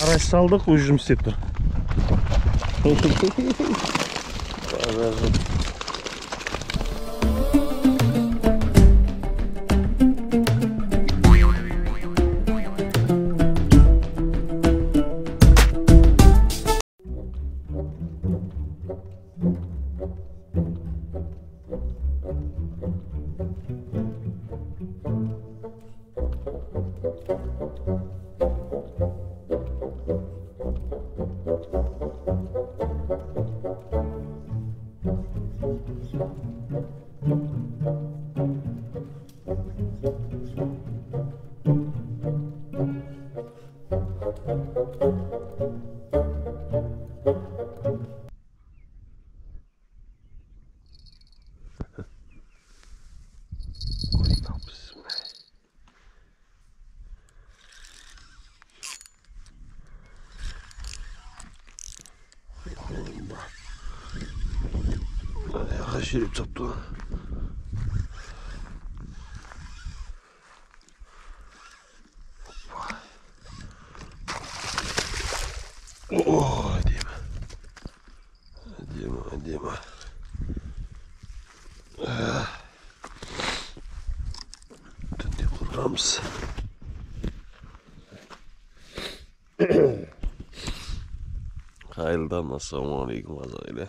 Araç saldık, ucum istedi. Şerif tuttu. Oh, diyeyim. Tündü kurramız. Hayırdan assalamualaikum azayla.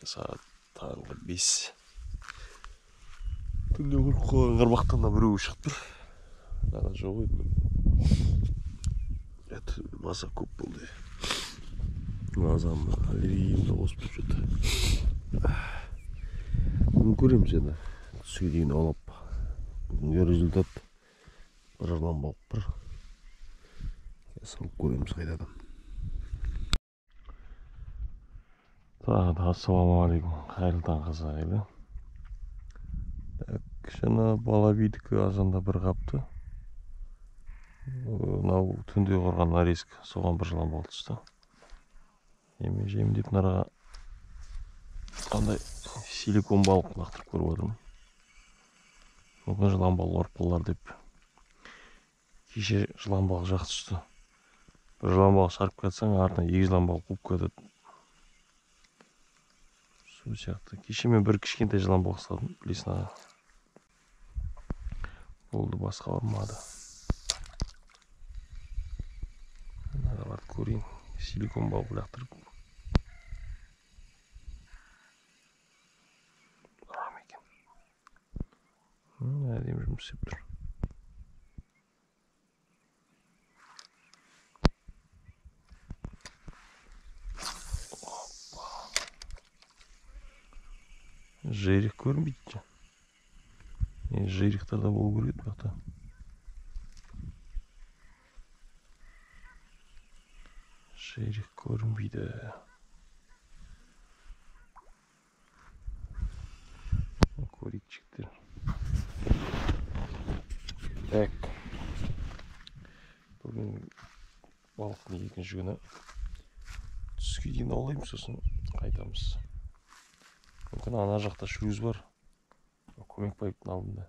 Saat tanggal 5. Tündü kurqan qırmaqtan da birew çıktı. Daha çok edi. Et masa көп болды. Мазам аллергиямды қосып жүрді. Бүгін көреміз енді. Түске дейін алып. Бүгінгі результат бір жарлан болып бір. Салып көреміз қайдадан. Тағы да ассалаумағалейкум. Қайырлы таң қазақ. Кішкене бала бидікі азанда бір қапты. Мынау түнде құрған нарезка, соған бір жылан балық түсті. Жеймін деп нараға қандай силикон балық лақтырып көріп отырмын. Мүмкін жылан балық ұрып қалар деп. Кеше жылан балық жақсы түсті. Бір жылан балық шарып кетсең, артынан екі жылан балық қуып кетеді. Сол сияқты. Кеше мен бір кішкентай жылан балық ұстадым, білесің аға. Болды, басқа ұрмады. Мыналарды көрейін. Силикон балық лақтырып. Арам екен. Әдемі жұмыс істеп тұр. Жирик көрінбейді. Жириқтарда болу керек бақта. Жирик көрінбейді. Көрейікшіктер. Так. Бүгін балықтың екінші күні. Түске дейін аулаймыз, сосын қайтамыз. Мүмкін ана жақта шлюз бар. Көмек пайыптың алдында.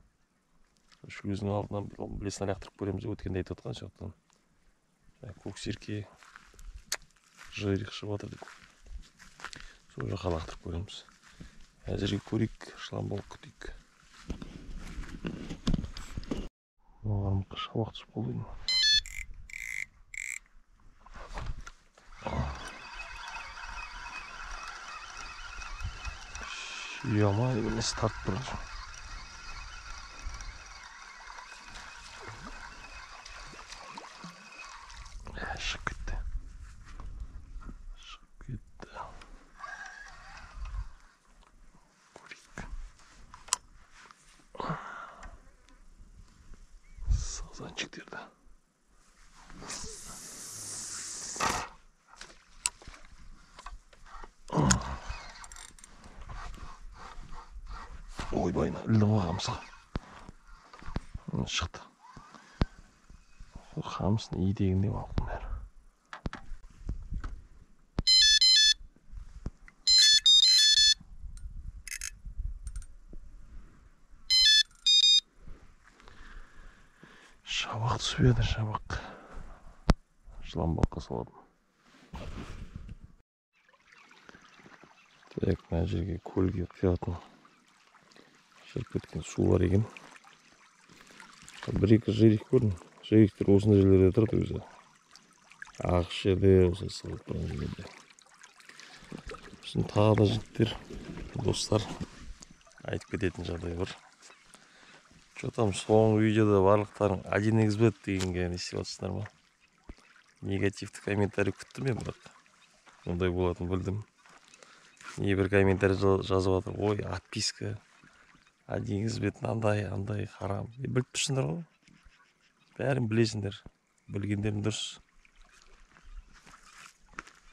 Шлюздің алдынан білесін лақтырып көреміз, өткенде айтып отқан соқтан. Көксерке жирик шығып жатыр деп. Сол жаққа лақтырып көреміз. Әзірге көрейік, жылан балық күтейік. Мағарымыққа шабақ түсіп қалдың. Яма емені старт тұрыр. Шығып кетті. Көрейік. Сазанчиктерді. Ойбайна, ілді қамысқа. Шықты. Қамысын етегінде балықтың бәрі. Шабақ түсіп еді, шабақ. жылан балыққа салатын. Так, мына жерге көлге құятын шығып кеткен су бар екен. Бір-екі жиrik көрдім. Жириктер осындай жерлерде тұрды өзі. Ағаш жерде, осы сығып тұрған жерлерде. Сосын тағы да жігіттер, достар, айтып кететін жағдай бар. Что-там соңғы видеода барлықтарың 1xbet дегенге не істеп жатсыңдар ма? Негативті комментарий күттім мен, бірақ ондай болатынын білдім. Небір комментарий жазып жатыр. Ой, отписка 1xbet андай харам. Біліп тұрсыңдар ғой. Бәрін білесіңдер. Білгендерің дұрыс.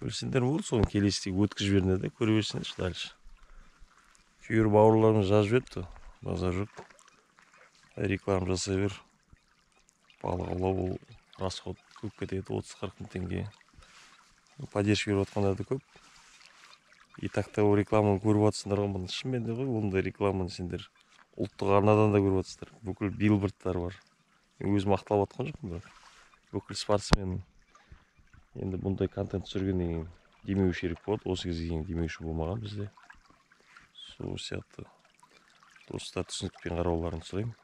Білсеңдер болды, соны келесіде өткізіп жіберіңдер де көре берсеңдерші дальше. Кейбір бауырларымыз жазып жіберіпті. Базар жоқ. Реклама жасай бер. Балық аулау бұл расход көп кетеді, 30-40 мың теңге. Поддержка беріп жатқандар да көп. И так-та ол рекламаны көріп жатсыңдар ғой. Бұны шынымен де ғой, ондай рекламаны сендер ұлттық арнадан да көріп жатсыңдар. Бүкіл билбордтар бар. Мен өзім мақталып жатқан жоқпын, бірақ бүкіл спортсмен енді бұндай контент түсіргеннен кейін демеуші керек болады. Осы кезге дейін демеуші болмаған бізде. Сол сияқты достар түсінікпен қарауларын сұраймын.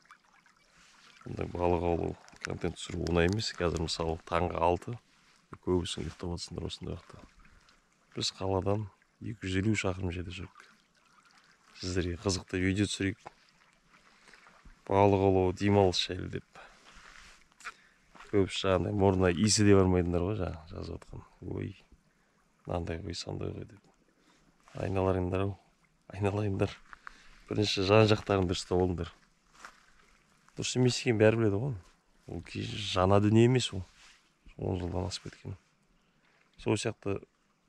Бұндай балық аулау контент түсіру оңай емес. Қазір мысалы таңғы 6 көбісін ұйықтап жатсыңдар осындай уақытта. Біз қаладан 250 шақырым жерде жүрік. Сіздерге қызықты видео түсірейік. Балық аулау демалыс жайлы деп. Көбісі жаңағыдай мұрнына иісі де бармайтындар ғой, жазып жатқан. Ой, мынандай ғой, сондай ғой деп. Айналайындар-ау, айналайындар. Бірінші жан жақтарын дұрыстап алыңдар. Дұрыс емес екен бәрі біледі ғой. Ол жаңа дүние емес ол. 10 жылдан асып кеткен. Сол сияқты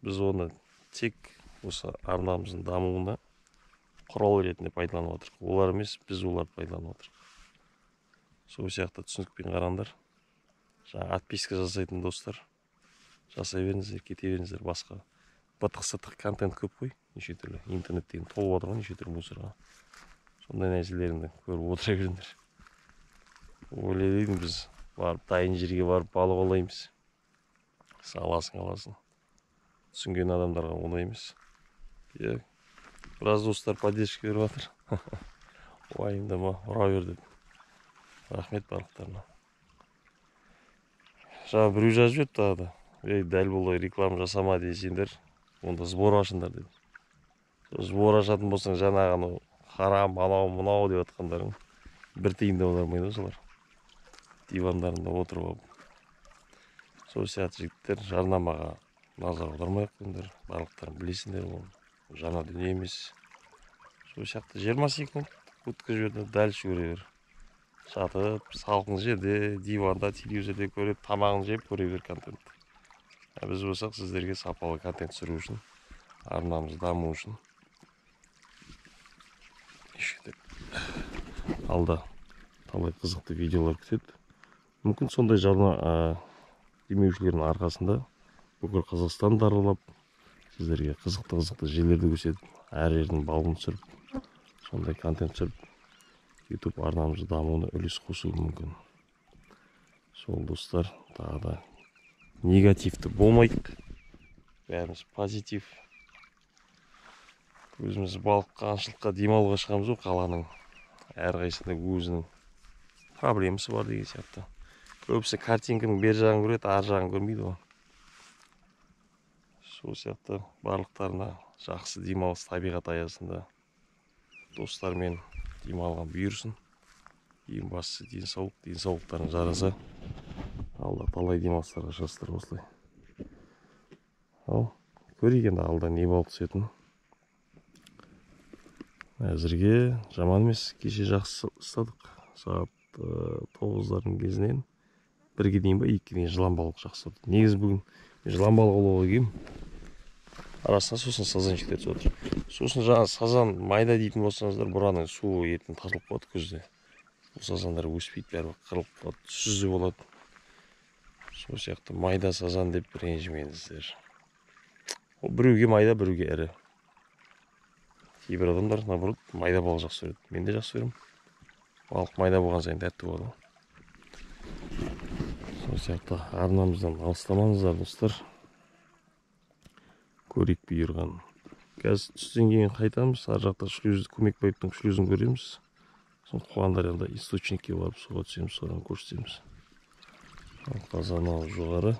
біз оны тек осы арнамыздың дамуына құрал ретінде пайдаланып отырмыз. Олар емес, біз оларды пайдаланып отырмыз. Сол сияқты түсінікпен қараңдар. Жаңа отписка жасайтын достар, жасай беріңіздер, кете беріңіздер. Басқа бытық-сытық контент көп қой, неше түрлі. Интернеттен толып отыр ғой, неше түрлі мусорға. Сондай нәрселеріңді көріп отыра беріңдер. Ойлаймын, біз барып дайын жерге барып балық аулаймыз. Аласың. Түсінген адамдарға оңай емес. Біраз достар поддержка беріп жатыр. Уайымдама, ұра бер деп. Рахмет барлықтарына. Жаңа біреу жазып жіберді тағы да. Дәл бұлай реклама жасама дейсіңдер, онда сбор ашыңдар деді. Сбор ашатын болсаң, жаңағы харам, анау, мынау деп жатқандарың бір тиын да аудармайды осылар. Дивандарында отырып алып. Сол сияқты жігіттер, жарнамаға назар аудармай қойыңдар. Барлықтарын білесіңдер, ол жаңа дүние емес. Сол сияқты 20 секунд өткізіп жіберді, дәл көре бер. Жатып, салқын жерде, диванда, телевизорде көріп, тамағын жеп көре бер контент. Біз болсақ сіздерге сапалы контент түсіру үшін, арнамыз даму үшін. Алда талай қызықты видеолар күтеді. Мүмкін сондай жарна демеушілердің арқасында бүкіл Қазақстанды аралап, сіздерге қызықты жерлерді көрсетіп, әр жердің балын түсіріп, сондай контент түсіріп, YouTube арнамызды дамуына үлес қосуы мүмкін. Сол достар, тағы да негативті болмайық. Бәріміз позитив. Өзіміз балыққа, аңшылыққа демалуға шығамыз ғой, қаланың әрқайсысында өзінің проблемасы бар деген сияқты. Көбісі картинканың бер жағын көреді, ар жағын көрмейді ғой. Сол сияқты барлықтарына жақсы демалыс табиғат аясында достармен демалған бұйырсын. Ең бастысы денсаулық, денсаулықтарың жараса, алда талай демалыстарға шығасыздар осылай. Ал көрейік енді алда не болып түсетін. Әзірге жаман емес, кеше жақсы ұстадық. Сағат 9-дардың кезінен 1-ге дейін ба, 2-ге дейін жылан балық жақсы тұрды. Негізі бүгін жылан балық аулауға келгем. Арасына сосын сазанчиктер түсіп отыр. Сосын жаңа сазан майда дейтін болсаңыздар, бұраның суы ертең тазылып қалады күзде. Бұл сазандар өспейді, бәрі қырылып қалады, сүзі болады. Сол сияқты майда сазан деп ренжімеңіздер. Ол біреуге майда, біреуге ірі. Кейбір адамдар наоборот майда балық жақсы көреді. Мен де жақсы көремін. Балық майда болған сайын тәтті болады. сол сияқты арнамыздан алыстамаңыздар достар. Көрейік бұйырған. Қазір түстен кейін қайтамыз. Ар жақта Көмекбаевтың шлюзін көреміз. Соң Қуандарияда источникке барып суға түсеміз, содан көрсетеміз. Қазанал жоғары.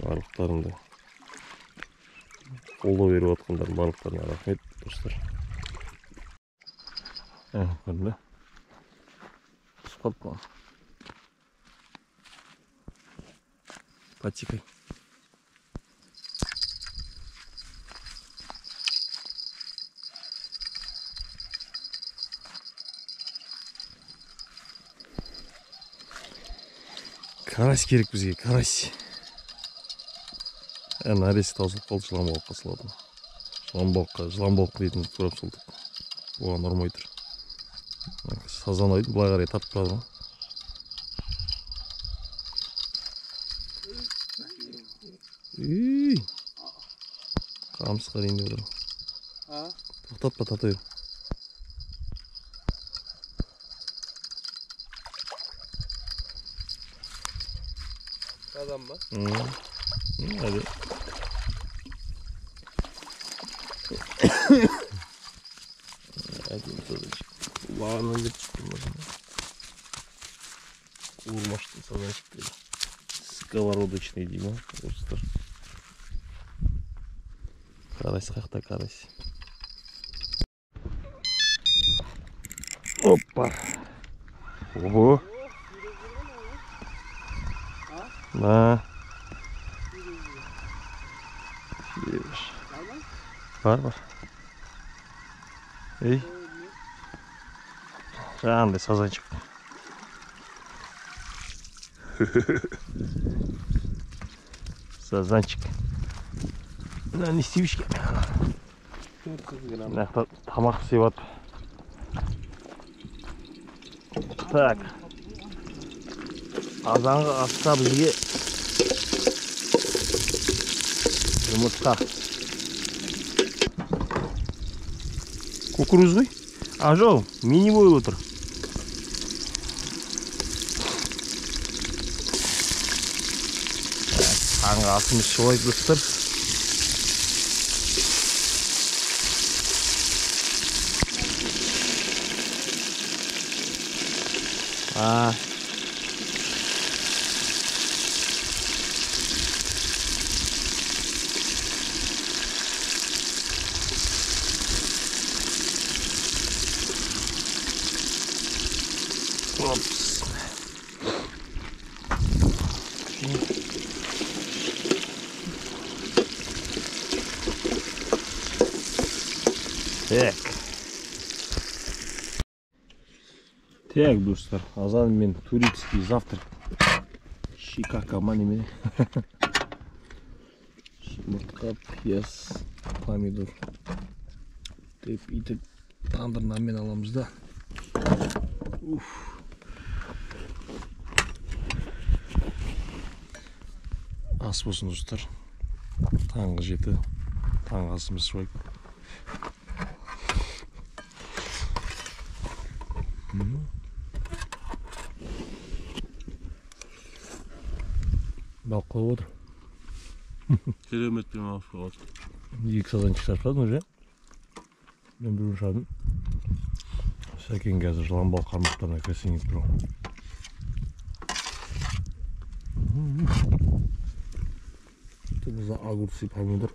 Барлықтарыңды қолдау беріп отқандар барлықтарына рахмет достар. Көрді. Спорт ма? Потикай. Карась керек бізге, карась. Нәресі таусылып қалды, жыланбауыққа салады. Жыланбауық дейтін көріп салдық. Оған ұрмай тұр. Сазан ойды былай қарай тартып тұрады ма? Қамысқа дейін де отыр. Тоқтатпа, тарта бер. Adam ba? Hadi. Hadi sazançık. Kulağına önce çıktım o zaman. Vurmaştım sazançık dedi. Сковородочный Дима. Достар. Карась қақта карась. Опа. Ого. На. Бар. Ей. Жаңағындай сазанчик. Сазанчик. Не істейміз ке? 400 грамм. Мына тамақ істеп. Так. Азанғы асқа бізге жұмыртқа. Кукуруз ғой? Жоқ, мини болып отыр. Таңғы асымыз солай достар. Опс. Так, достар, азан мен турецкий завтрак. Шикака немене. Жұмыртқа, пияз, помидор. Деп итіп тандыр нанмен аламыз да. Ас болсын достар. Таңғы жеті. Таңғы асымыз солай. Балық қойып отыр. Кереметпен алып шығады. Екі сазанчик шашпадың уже? Мен бір шадым. Сәкен қазір жыланбалық қармақтарына кірсеңіз тұру. Бізде огурцы, помидор.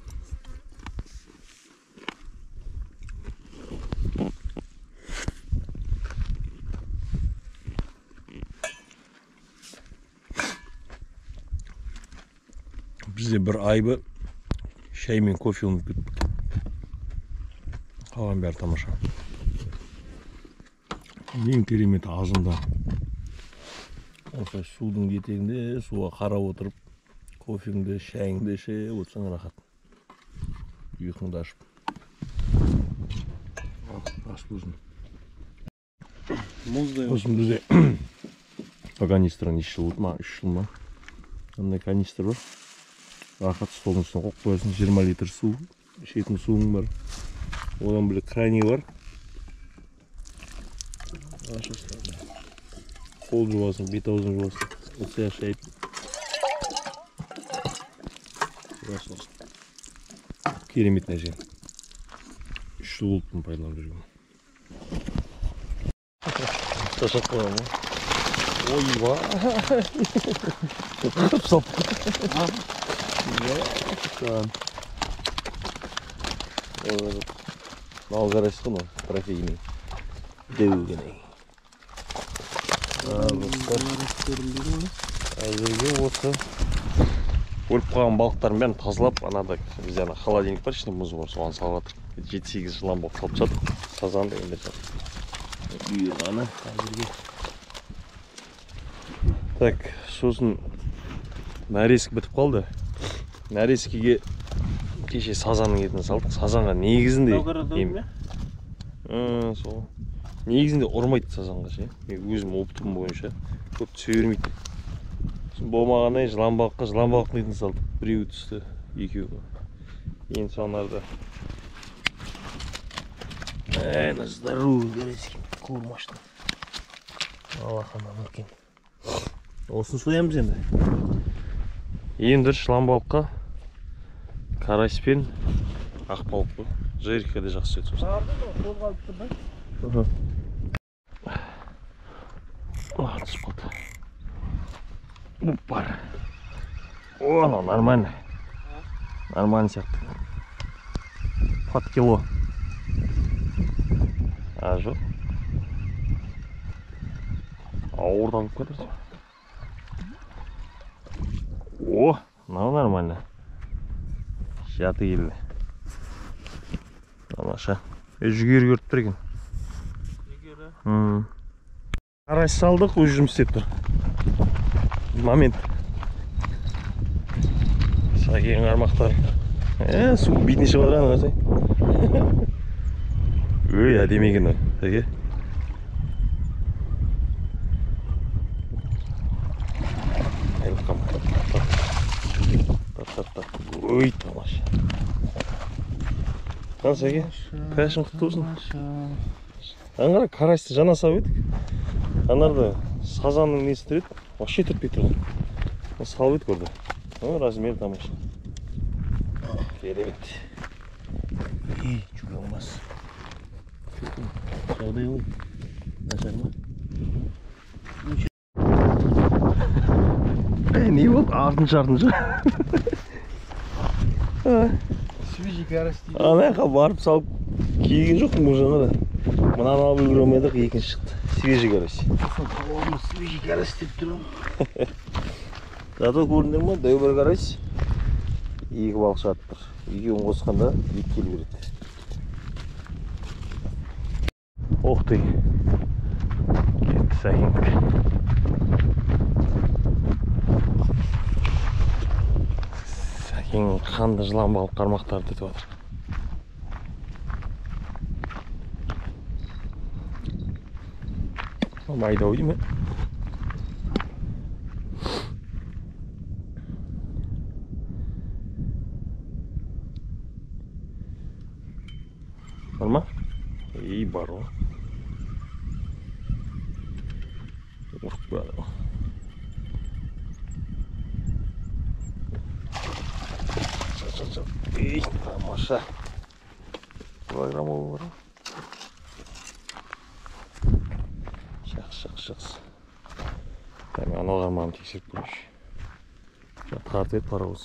Бізде бір айбы шай мен кофе ұмытып кеттік. Қалған бәрі тамаша. Ең кереметі азында. Осылай судың етегінде суға қарап отырып, кофеңді, шайыңды ішіп отырсаң рахат. Ұйқыңды ашып. Ашып өзін. Осым бізде канистран 2 жыл ма, 3 жыл ма. Мындай канистр бар. Рахат столдың үстіне қойып қоясың, 20 литр су, ішетін суың бар. Одан бөлек крани бар. Ашасың. Қол жуасың, бет аузын жуасың. Осы шайып. Керемет нәрсе. 3 жыл болыппын пайдаланып жүрген. Ташап қойған ба? Ойба! Қырып салып. Мынау қарайсыз ғой, трофейный. Деугеней. Әзірге осы өліп қалған балықтардың бәрін тазалап, анада бізде холодильник бар, ішінде мұз бар, соған салып жатыр. 7-8 жылан болып салып жатыр. Сазан дегендер жатыр. Үйірғаны әзірге. Так, сосын нарезка бітіп қалды. Нарезкеге кеше сазанның етін салдық. Сазанға негізінде сол. Негізінде ұрмайды сазанға ше. Мен өзім опытым бойынша көп түсе бермейді. Болмағандай жылан балықтың етін салдық. Біреуі түсті, екеуі. Енді сонарда. На здоровье, горецкий. Курмашты. Аллахана өткен. Осын соямыз енді. Енді жылан балыққа карась пен ақ балық қой. Жирка да жақсы өтсін. Қозғалып тұр да? Түсіп қалды. Бар. О, нормально. Нормально сияқты. Под кило. А, жоқ. Ауырдан кетір. О, мынау нормально. Шаты келді. Тамаша. Жүгері көріп тұр екен. Жүгері? Қараш салдық, өз жұмыс істеп тұр. Момент. Сакен қармақтар. Су бетіне шығып отырған қарасай. Өй, әдемі екен ой. Сәке. Ой, тамаша. Қан Сәке, пәшін құтты болсын. Аңғара карасты жана сау едік. Анарда сазанның несі тұр еді, вообще түртпей тұрған. Салып едік орда. Размер тамаша. Керемет. Жүген бас. Жағдай ол. Нашар ма? Не болды? Артынша. Свежий карась дейді. Анайға барып салып киген жоқпын бұл жаңа да. Мынаны алып үлгіремедік, екінші шықты. Свежий карась. Свежий карась деп тұрмын. Зато көрдіңдер ма? Дөбір карась. Екі балық жатып тұр. Екеуін қосқанда 2 келі береді. Ох ты. Кетті Сәкенг. Сәкең қанды жылан балық қармақтарды өтіп жатыр. Майдау дейме? Бар ма? Бар ғой. Ұртпады. Тамаша. Килограмм бар. Жақсы. Мен анау қармағын тексеріп көрейінші. Тартып еді паровоз.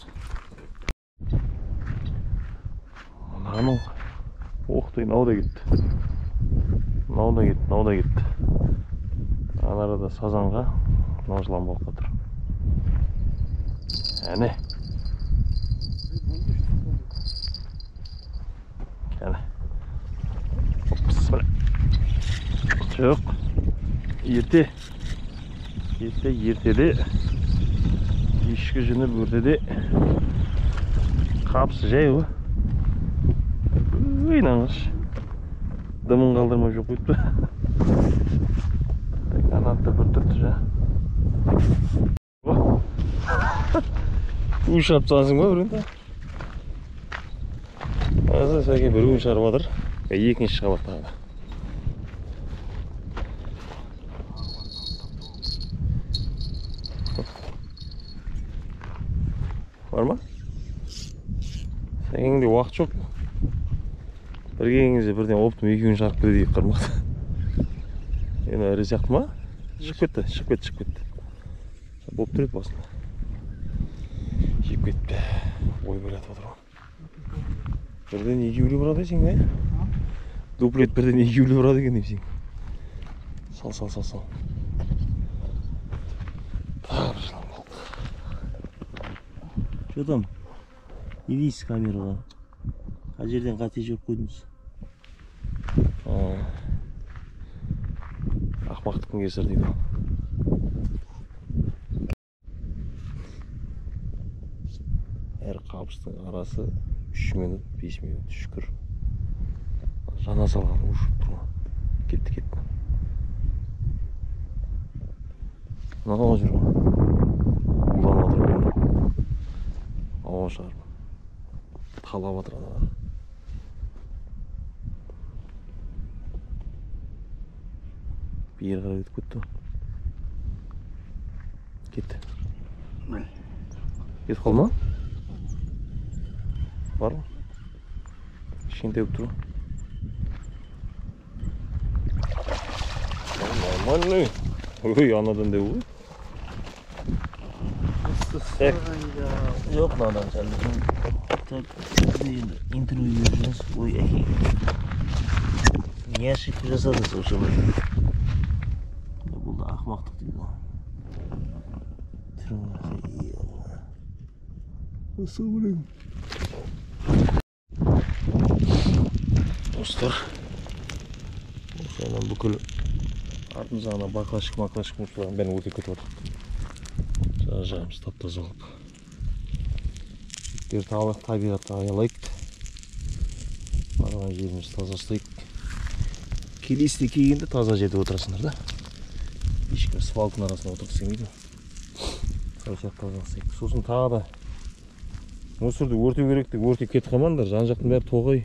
Мынаның. Оқтай, мынау да кетті. Мынау да кетті. Анарада сазанға, мынау жылан балыққа тұр. Әне. Әне. Жоқ. Ертеде. Ешкі жүні бөрдеде. Қапсы жай ғой. Наңыз. Дымын қалдырмай жоқ өйтті. Қанатты бір түртті жа. Үш шарып саласың ба бірінді? Азы Сәке бір үн шарып адыр. Екінші шыға баттағады. Бар ма? Сәкеңде уақыт жоқ. Бір келгеніңізде бірден оптым екеуін жарып кетеді дейік қармақты. Енді ірі сияқты ма? Шығып кетті. Болып тұреді басында. Жеп кетті. Ой бөлет отыр ғой. Бірден екеулі бұрады сен, бе? Дуплет бірден екеулі бұрады екен деп сен. Сал. Тағы бір жылан болды. Что там? Не дейсіз камераға? Қай жерден қате жүріп қойдыңыз? Ақмақтықтың кесір дейді. Әр қабыстың арасы 3 минут, 5 минут, шүкір. Жана салған ұшып тұр. Кетті. Мынау жүр ғой. Улан отыр ғой. Ауа шығар. Талап отыр анадан. Бері қарай өтіп кетті. Кетті. Кетіп қалма? Бар ма? Кішкентай болып тұр. Нормальный. Ой, анадан деп ғой. Жоқ, мынадан сәлі. Так, енді интервью беріп жүрміз. Ой, әке. Не ошибка жасады сол бұл да ақмақтық дейді ғой. Осы білем. Достар, осыдан бүкіл артымызда баклашық мұшыларын бәрін өте кетіп отыр. Жағымыз тап-таза қылып. Табиғатты аялайық. Барған жеріміз таза ұстайық. Келесіде келгенде таза жерде отырасыңдар да. Ешкім свалканың арасында отырғысы келмейді. Сол сияқты таза ұстайық. Сосын тағы да мусорды өртеу керек деп өртеп кетіп қалмаңдар. Жан жақтың бәрі тоғай.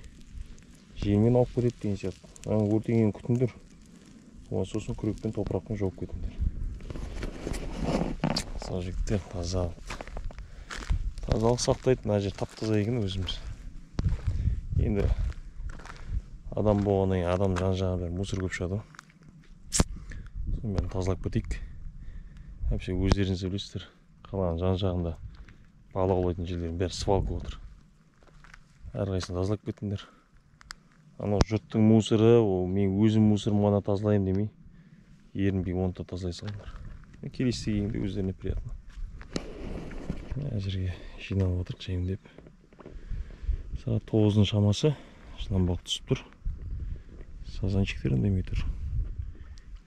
Желмен алып кетеді деген сияқты. Өртегенін күтіңдер. Сосын күрекпен топырақпен жауып кетіңдер. Сол жігіттер тазалық сақтайды. Мына жер тап-таза екен өзіміз. Енді адам болғаннан кейін адам жан-жағына бәрі мусор көп шығады. Соны бәрін тазалап кетейік. Әпше өздеріңіз білесіздер. Қалаған жан-жағында балық аулайтын жерлердің бәрі свалка отыр. Әрқайсысын тазалап кетіңдер. Анау жұрттың мусоры, мен өзім мусорым ғана тазалайын демей, ерінбей оны да тазалай салыңдар. Келесі келгенде өздеріне приятно. Мына жерге жиналып отырық жайымдеп. Сағат 9-ның шамасы жыланбалық түсіп тұр. Сазанчиктер үндемей тұр.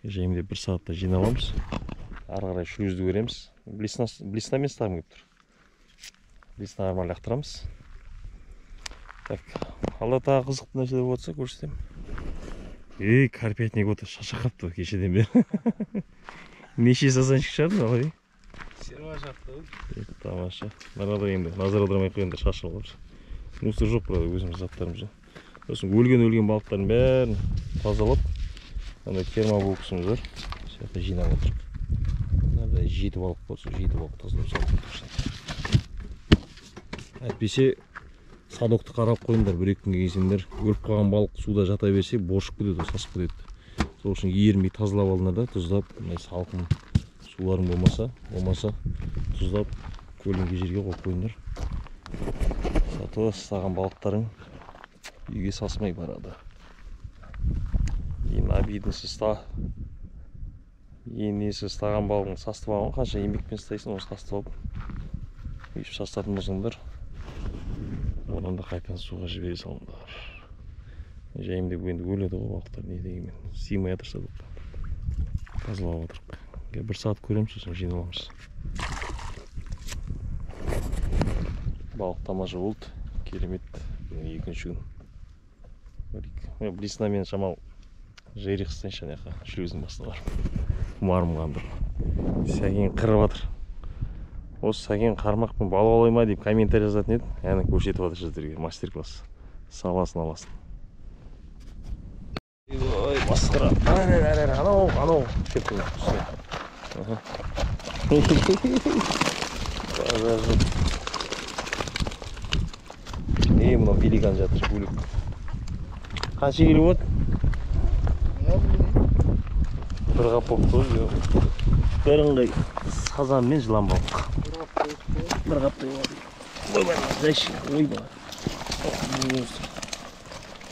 Жайымдеп 1 сағатта жиналамыз. Ары қарай шлюзді көреміз. Блеснамен ставым кеп тұр. Блесна арман лақтырамыз. Так, алда тағы қызықты нәрселер болса көрсетемін. Карпетник отыр, шашақапты кешеден бері. Неше сазанчик шығарды алай? Серва жақты. Тамаша. Нарада енді назар аудармай қойыңдар, шашылып отыр. Мусор жоқ burada өзіміз заттарымыз. Сосын өлген балықтардың бәрін тазалап, андай термобоксымыз бар. Сияқты жинап отырық. Мынада 7 балық бар, сол 7 балық тазалап салып отырық. Әйтпесе садокты қарап қойыңдар, 1-2 күнге келсеңдер, өліп қалған балық суда жата берсе, бошып кетеді, сасып кетеді. Сол үшін ерінбей тазалап алыңдар да, тұздап, салқын суларың болмаса, тұздап, көліңге жерге қойып қойыңдар. Зато саған балықтарың үйге сасымай барады. Ең обиднысы стаған балығын састып алған, қанша еңбекпен стайсын, оны састып алып, үйіп састатын болсаңдар, одан да қайтан суға жібере салыңдар. Жайымда енді өледі ғой балықтар, не дегенмен сыймай жатырса бұл. Тазалап отырық. 1 сағат көреміз, сосын жиналамыз. Балық тамаша болды, керемет. Екінші күн. Блеснамен шамал жайрық істен шанеқа шлюздің басына барып. Құмарым қандыр. Сәкен қырып жатыр. Осы сәкен қармақпен балық аулай ма деп комментарий жазатын еді. Әні көрсетіп жатыр сіздерге мастер-класс. Саласын. Ой, басқыра. Анау. Кеттім. мынау пеликан жатыр, бөлек. Қанша келі болады? Бір қапақ қой, бірыңғай сазан мен жыланбалық. Бір қаптай болады. Ойбай, зайшық, ойбай.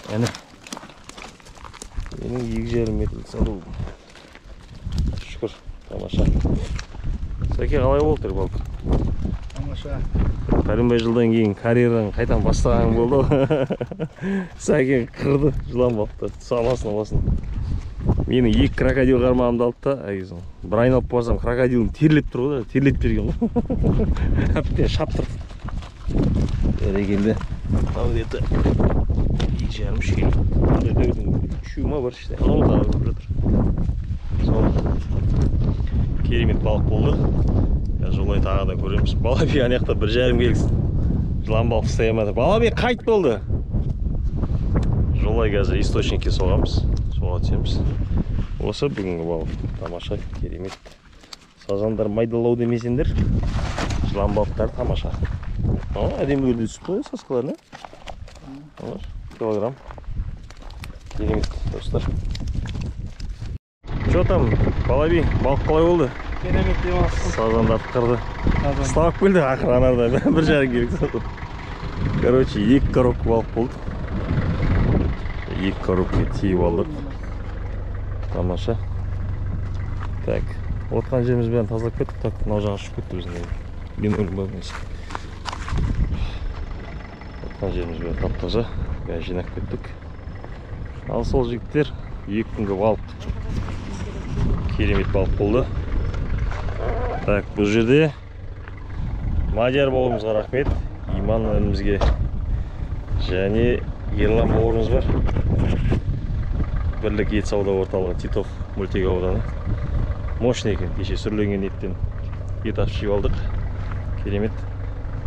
Әне. Менің 2,5 метрлік саду. Шүкір, тамаша. Сәке қалай болды балық? Тамаша. Пәленбай жылдан кейін карьераң қайтан бастаған болды. Сәке қырды жыланбалықты, саласын. Менің 2 крокодил қармағымды алды да, бір айналып барсам, крокодилым терлеп тұр ғой, терлеп берген ғой. Әптен шаптырды. Бәрекелді. Ал еті 2,5 келі. Үшеу ма бар іште. Анау тағы көріп жатыр. Сол. Керемет балық болды. Жолай тағы да көреміз. Балаби анаяқта 1,5 келгісін. Жылан балық ұстай алмады. Балаби қайт болды. Жолай қазір источникке соғамыз. Соға түсеміз. Осы бүгінгі балық. Тамаша, керемет. Сазандар майдалау демесендер. Жылан балықтар тамаша. Әдемілерді түсіп қойды сасқаларына. Килограмм. Керемет, достар. Что там, Балаби, балық қалай болды? Керемет демалысын. Сазандарды қырды. Ұстап келді ақыр анарда. 1,5 керек сатып. Короче, 2 коробка балық болды. 2 коробка тиіп алдық. Тамаша. Так, отқан жеріміз бәрін тазалап кеттік. Так, мынау жаға ұшып кетті өзінде. Мен өлмейміз. Отқан жеріміз бәрін тап-таза. Бәрін жинап кеттік. Ал сол жігіттер 2 күнгі балық. Керемет балық болды. Так, бұл жерде Мадияр бауырымызға рахмет. Иман інімізге және Ерлан бауырымыз бар. Бірлік ет сауда орталығы Титов мөлтек ауданы. Мощный екен, кеше сүрленген еттен ет ашып жеп алдық. Керемет.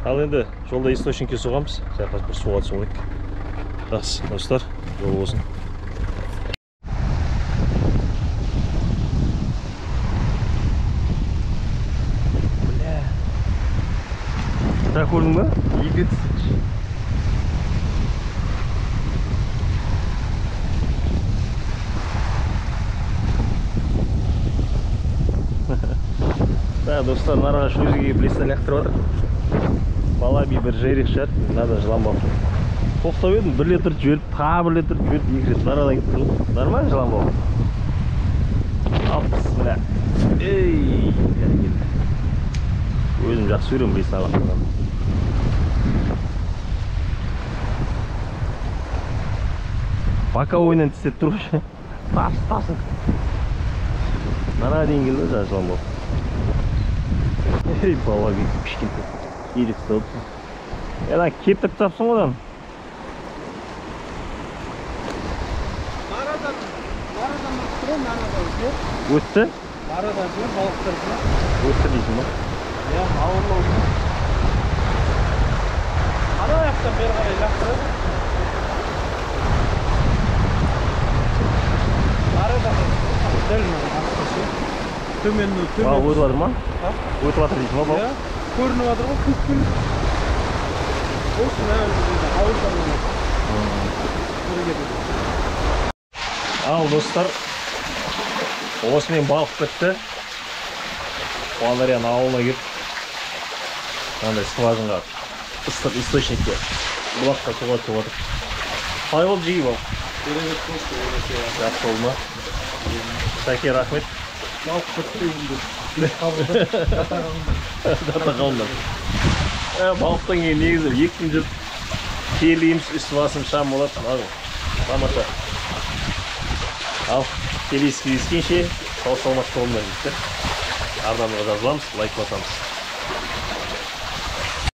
Ал енді жолда источникке соғамыз. Жаққа бір суға түсіп алайық. Жақсы, достар, жол болсын. Так көрдің ба? Егіт. Да, достар, нараға шөзіге білесін лақтырып жатыр. Балаби бір жайрек шығар, надо жыланбалық. Тоқтап едім, 1 литр жіберіп, тағы 1 литр жіберіп, 2 рет нарадан кетті ғой. Нормально жыланбалық. Апс, мына. Ей, өзім жақсы көремін білесін лақтырған. Боковойнан тістеп тұр ғой. Тасын. Нараға дейін келді жаңа жыланбалық. Ей, Балаби, кішкентай. Ерек ұсталыпсың. Ана кептіріп тапсың одан. Нарадан өтті, нарадан өтті. Өтті? Нарадан өтті, балықтар өтті. Өтті дейсің ба? Я, ауырлы өтті. Ана аяқтан бері қарай лақтырады. Нарадан өтті. Дәл астысы. Төмен өтті. Бал өтіп жатыр ма? Өтіп жатыр дейсің ба бал? Көрініп жатыр ғой, күн. Осы ауылдан Ал достар, осымен балық бітті. Қуандарияның ауылына келіп, мынандай скважинға ыстық источникке бұлаққа суға түсіп отыр. Қалай болды жиі балық? керемет болды. Жақсы болды ма? Сәке, рахмет. Балық бітті енді. Дата қалындар. Балықтан кейін негізі 2 күн жүріп келейміз, үсті басым шам болады. Тамаша. Ал, келесі кездескенше сау салмақты болыңдар дейді. Арнамызға жазыламыз, лайк басамыз.